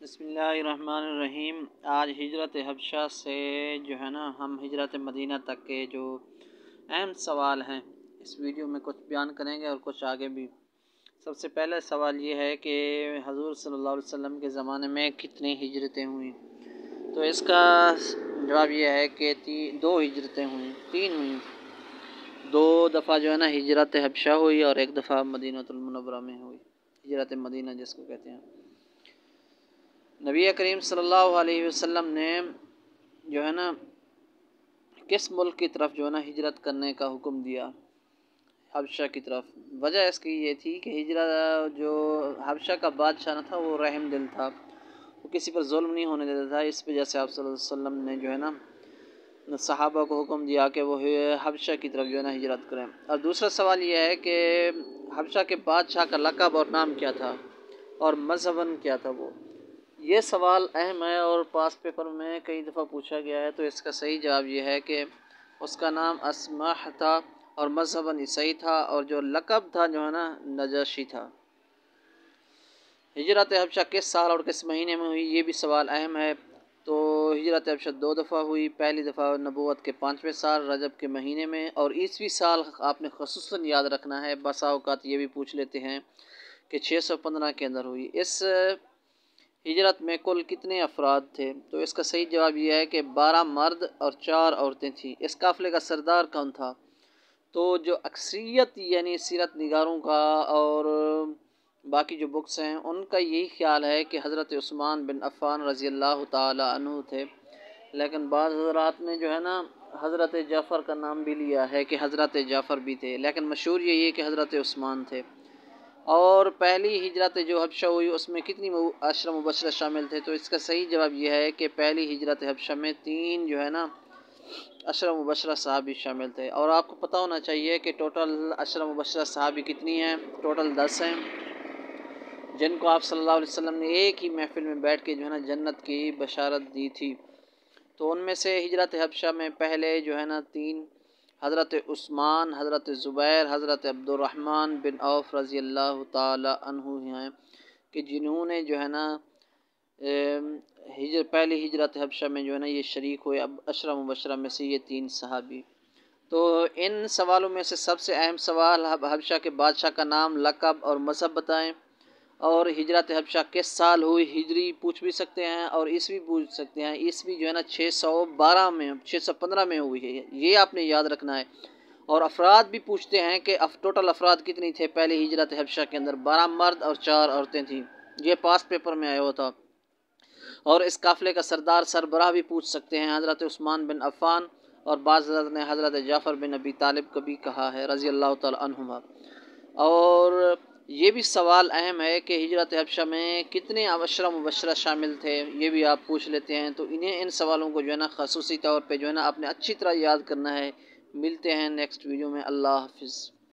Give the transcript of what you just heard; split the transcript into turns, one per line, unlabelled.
بسم اللہ الرحمن الرحیم۔ آج ہجرت حبشہ سے ہم ہجرت مدینہ تک کے جو اہم سوال ہیں اس ویڈیو میں کچھ بیان کریں گے اور کچھ آگے بھی۔ سب سے پہلا سوال یہ ہے کہ حضور صلی اللہ علیہ وسلم کے زمانے میں کتنی ہجرتیں ہوئیں؟ تو اس کا جواب یہ ہے کہ 2 ہجرتیں ہوئیں، 3 ہوئیں۔ 2 دفعہ ہجرت حبشہ ہوئی اور 1 دفعہ مدینہ المنورہ میں ہوئی، ہجرت مدینہ جس کو کہتے ہیں۔ نبی کریم صلی اللہ علیہ وسلم نے کس ملک کی طرف ہجرت کرنے کا حکم دیا؟ حبشہ کی طرف۔ وجہ اس کی یہ تھی کہ ہجرت جو حبشہ کا بادشاہ نہ تھا وہ رحم دل تھا، وہ کسی پر ظلم نہیں ہونے دیتا تھا۔ اس وجہ سے آپ صلی اللہ علیہ وسلم نے صحابہ کو حکم دیا کہ وہ حبشہ کی طرف ہجرت کریں۔ اور دوسرا سوال یہ ہے کہ حبشہ کے بادشاہ کا لقب اور نام کیا تھا اور مذہباً کیا تھا وہ؟ یہ سوال اہم ہے اور پاس پیپر میں کئی دفعہ پوچھا گیا ہے، تو اس کا صحیح جواب یہ ہے کہ اس کا نام اسماح تھا اور مذہباً عیسائی تھا، اور جو لقب تھا نجاشی تھا۔ ہجرت حبشہ کس سال اور کس مہینے میں ہوئی؟ یہ بھی سوال اہم ہے۔ تو ہجرت حبشہ 2 دفعہ ہوئی۔ پہلی دفعہ نبوت کے 5ویں سال رجب کے مہینے میں، اور عیسوی سال آپ نے خصوصاً یاد رکھنا ہے، بسا اوقات یہ بھی پوچھ لیتے ہیں کہ 615 کے اندر ہوئی۔ اس ہجرت میں کل کتنے افراد تھے؟ تو اس کا صحیح جواب یہ ہے کہ 12 مرد اور 4 عورتیں تھیں۔ اس قافلے کا سردار کون تھا؟ تو جو اکثریت سیرت نگاروں کا اور باقی جو بکس ہیں ان کا یہی خیال ہے کہ حضرت عثمان بن عفان رضی اللہ تعالی عنہ تھے، لیکن بعض حضرات نے حضرت جعفر کا نام بھی لیا ہے کہ حضرت جعفر بھی تھے، لیکن مشہور یہی ہے کہ حضرت عثمان تھے۔ اور پہلی ہجرت جو حبشہ ہوئی اس میں کتنی عشرہ مبشرہ شامل تھے؟ تو اس کا صحیح جواب یہ ہے کہ پہلی ہجرت حبشہ میں 3 عشرہ مبشرہ صحابی شامل تھے۔ اور آپ کو پتہ ہونا چاہیے کہ ٹوٹل عشرہ مبشرہ صحابی کتنی ہیں؟ ٹوٹل 10 ہیں، جن کو آپ صلی اللہ علیہ وسلم نے ایک ہی محفل میں بیٹھ کے جنت کی بشارت دی تھی۔ تو ان میں سے ہجرت حبشہ میں پہلے 3 حضرت عثمان، حضرت زبیر، حضرت عبد الرحمن بن عوف رضی اللہ تعالی عنہ ہیں کہ جنہوں نے پہلی ہجرت حبشہ میں یہ شریک ہوئے۔ اب عشرہ مبشرہ میں سے یہ 3 صحابی۔ تو ان سوالوں میں سے سب سے اہم سوال حبشہ کے بادشاہ کا نام، لقب اور مذہب بتائیں، اور ہجرت حبشہ کس سال ہوئی؟ ہجری پوچھ بھی سکتے ہیں اور عیسوی پوچھ سکتے ہیں۔ عیسوی 615 میں ہوئی ہے، یہ آپ نے یاد رکھنا ہے۔ اور افراد بھی پوچھتے ہیں کہ ٹوٹل افراد کتنی تھے پہلی ہجرت حبشہ کے اندر؟ 12 مرد اور 4 عورتیں تھیں، یہ پاس پیپر میں آیا ہوا تھا۔ اور اس قافلے کا سربراہ بھی پوچھ سکتے ہیں، حضرت عثمان بن عفان، اور بعض حضرت نے حضرت جعفر بن ابی طالب کو بھی کہا ہے رضی اللہ تعالی عنہما۔ اور یہ بھی سوال اہم ہے کہ ہجرت حبشہ میں کتنے عشرہ مبشرہ شامل تھے، یہ بھی آپ پوچھ لیتے ہیں۔ تو ان سوالوں کو خصوصی طور پہ آپ نے اچھی طرح یاد کرنا ہے۔ ملتے ہیں نیکسٹ ویڈیو میں۔ اللہ حافظ۔